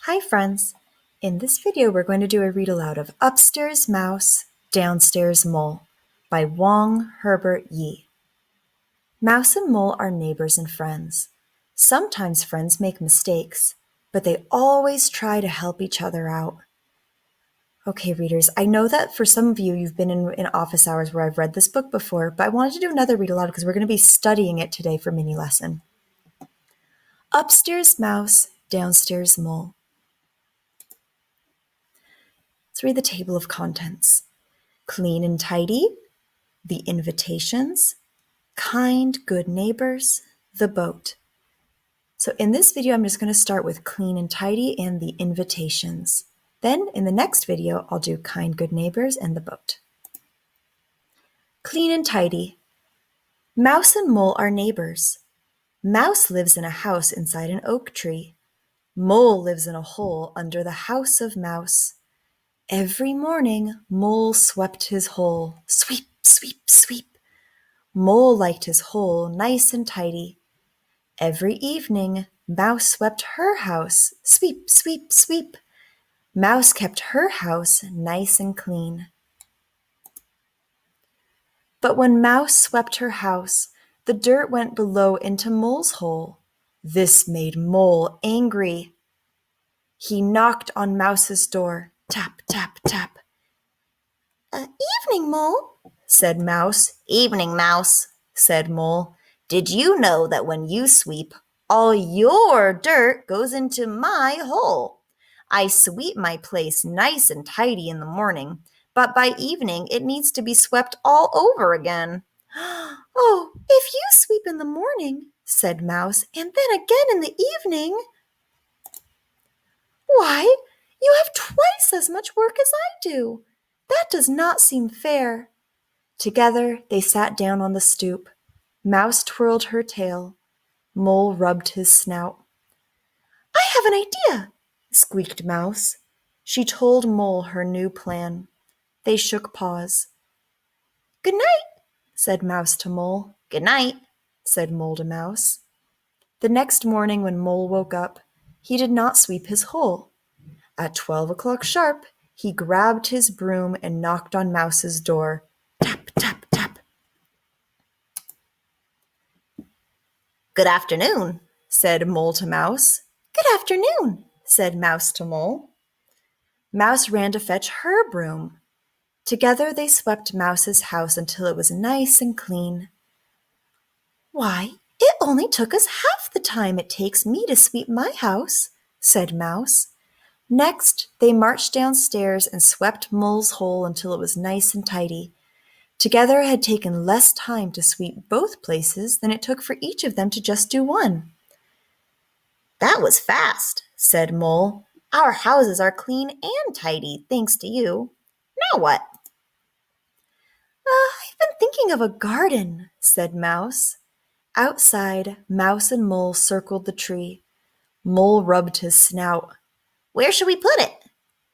Hi friends! In this video we're going to do a read aloud of Upstairs Mouse, Downstairs Mole by Wong Herbert Yi. Mouse and Mole are neighbors and friends. Sometimes friends make mistakes, but they always try to help each other out. Okay, readers, I know that for some of you you've been in office hours where I've read this book before, but I wanted to do another read aloud because we're going to be studying it today for mini lesson. Upstairs Mouse, Downstairs Mole. Let's read the table of contents. Clean and tidy, the invitations, kind, good neighbors, the boat. So in this video, I'm just going to start with clean and tidy and the invitations. Then in the next video, I'll do kind, good neighbors and the boat. Clean and tidy. Mouse and Mole are neighbors. Mouse lives in a house inside an oak tree. Mole lives in a hole under the house of Mouse. Every morning, Mole swept his hole. Sweep, sweep, sweep. Mole liked his hole nice and tidy. Every evening, Mouse swept her house. Sweep, sweep, sweep. Mouse kept her house nice and clean. But when Mouse swept her house, the dirt went below into Mole's hole. This made Mole angry. He knocked on Mouse's door. Tap, tap, tap. Evening, Mole, said Mouse. Evening, Mouse, said Mole. Did you know that when you sweep, all your dirt goes into my hole? I sweep my place nice and tidy in the morning, but by evening it needs to be swept all over again. Oh, if you sweep in the morning, said Mouse, and then again in the evening, why, you have twice as much work as I do. That does not seem fair. Together they sat down on the stoop. Mouse twirled her tail. Mole rubbed his snout. I have an idea, squeaked Mouse. She told Mole her new plan. They shook paws. Good night, said Mouse to Mole. Good night, said Mole to Mouse. The next morning when Mole woke up, he did not sweep his hole. At 12 o'clock sharp, he grabbed his broom and knocked on Mouse's door. Tap, tap, tap. Good afternoon, said Mole to Mouse. Good afternoon, said Mouse to Mole. Mouse ran to fetch her broom. Together they swept Mouse's house until it was nice and clean. Why, it only took us half the time it takes me to sweep my house, said Mouse. Next, they marched downstairs and swept Mole's hole until it was nice and tidy. Together it had taken less time to sweep both places than it took for each of them to just do one. That was fast, said Mole. Our houses are clean and tidy, thanks to you. Now what? I've been thinking of a garden, said Mouse. Outside, Mouse and Mole circled the tree. Mole rubbed his snout. Where should we put it?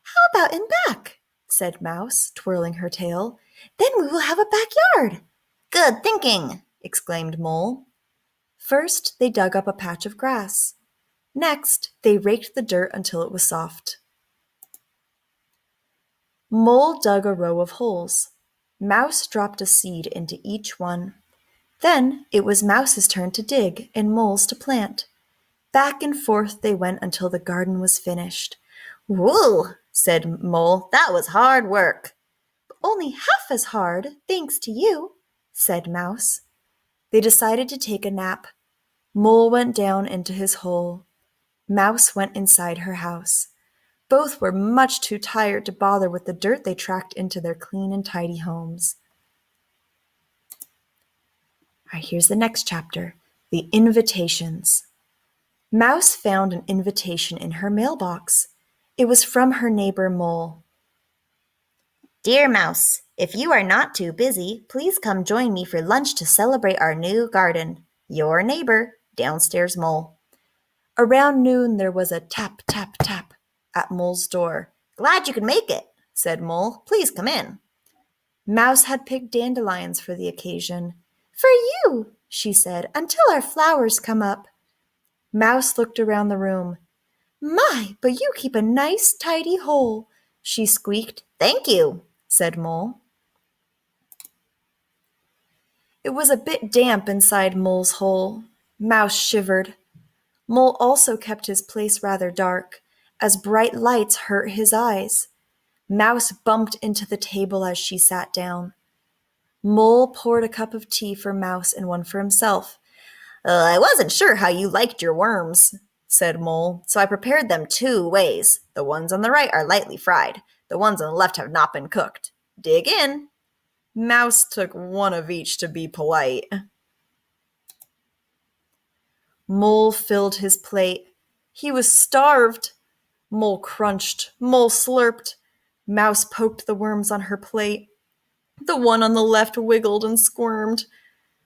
How about in back? Said Mouse, twirling her tail. Then we will have a backyard. Good thinking, exclaimed Mole. First, they dug up a patch of grass. Next, they raked the dirt until it was soft. Mole dug a row of holes. Mouse dropped a seed into each one. Then it was Mouse's turn to dig and Mole's to plant. Back and forth they went until the garden was finished. Woo, said Mole, that was hard work. Only half as hard, thanks to you, said Mouse. They decided to take a nap. Mole went down into his hole. Mouse went inside her house. Both were much too tired to bother with the dirt they tracked into their clean and tidy homes. All right, here's the next chapter, the invitations. Mouse found an invitation in her mailbox. It was from her neighbor Mole. Dear Mouse, if you are not too busy, please come join me for lunch to celebrate our new garden. Your neighbor, Downstairs Mole. Around noon there was a tap, tap, tap at Mole's door. Glad you could make it, said Mole. Please come in. Mouse had picked dandelions for the occasion. For you, she said, until our flowers come up. Mouse looked around the room. My, but you keep a nice, tidy hole, she squeaked. Thank you, said Mole. It was a bit damp inside Mole's hole. Mouse shivered. Mole also kept his place rather dark, as bright lights hurt his eyes. Mouse bumped into the table as she sat down. Mole poured a cup of tea for Mouse and one for himself. I wasn't sure how you liked your worms, said Mole, so I prepared them 2 ways. The ones on the right are lightly fried. The ones on the left have not been cooked. Dig in. Mouse took one of each to be polite. Mole filled his plate. He was starved. Mole crunched. Mole slurped. Mouse poked the worms on her plate. The one on the left wiggled and squirmed.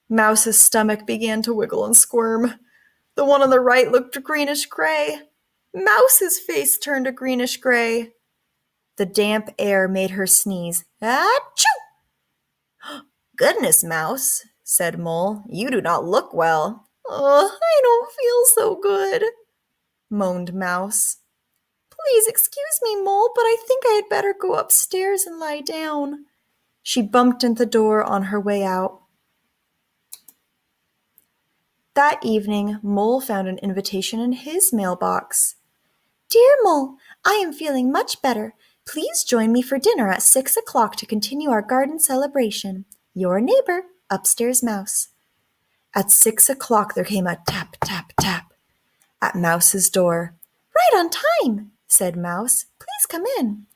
Mouse's stomach began to wiggle and squirm. The one on the right looked greenish-gray. Mouse's face turned a greenish-gray. The damp air made her sneeze. Achoo! Goodness, Mouse, said Mole, you do not look well. I don't feel so good, moaned Mouse. Please excuse me, Mole, but I think I had better go upstairs and lie down. She bumped into the door on her way out. That evening, Mole found an invitation in his mailbox. Dear Mole, I am feeling much better. Please join me for dinner at 6 o'clock to continue our garden celebration. Your neighbor, Upstairs Mouse. At 6 o'clock there came a tap, tap, tap at Mouse's door. Right on time, said Mouse. Please come in.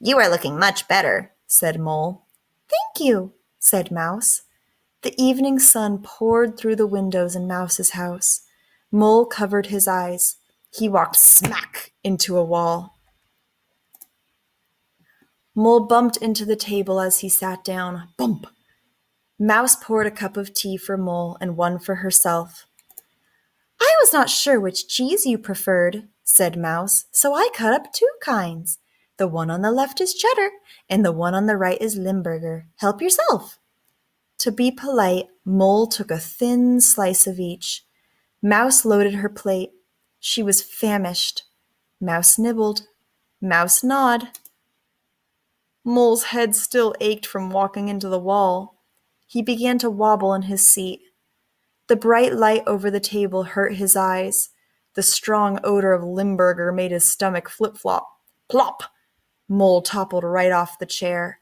You are looking much better, said Mole. Thank you, said Mouse. The evening sun poured through the windows in Mouse's house. Mole covered his eyes. He walked smack into a wall. Mole bumped into the table as he sat down. Bump! Mouse poured a cup of tea for Mole and one for herself. I was not sure which cheese you preferred, said Mouse, so I cut up 2 kinds. The one on the left is cheddar, and the one on the right is Limburger. Help yourself. To be polite, Mole took a thin slice of each. Mouse loaded her plate. She was famished. Mouse nibbled. Mouse gnawed. Mole's head still ached from walking into the wall. He began to wobble in his seat. The bright light over the table hurt his eyes. The strong odor of Limburger made his stomach flip-flop. Plop! Mole toppled right off the chair.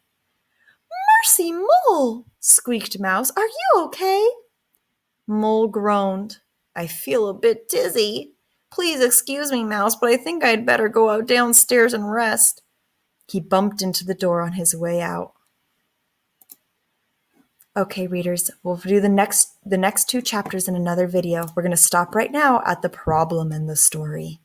Mercy, Mole, squeaked Mouse. Are you okay? Mole groaned. I feel a bit dizzy. Please excuse me, Mouse, but I think I'd better go out downstairs and rest. He bumped into the door on his way out. Okay, readers, we'll do the next 2 chapters in another video. We're going to stop right now at the problem in the story.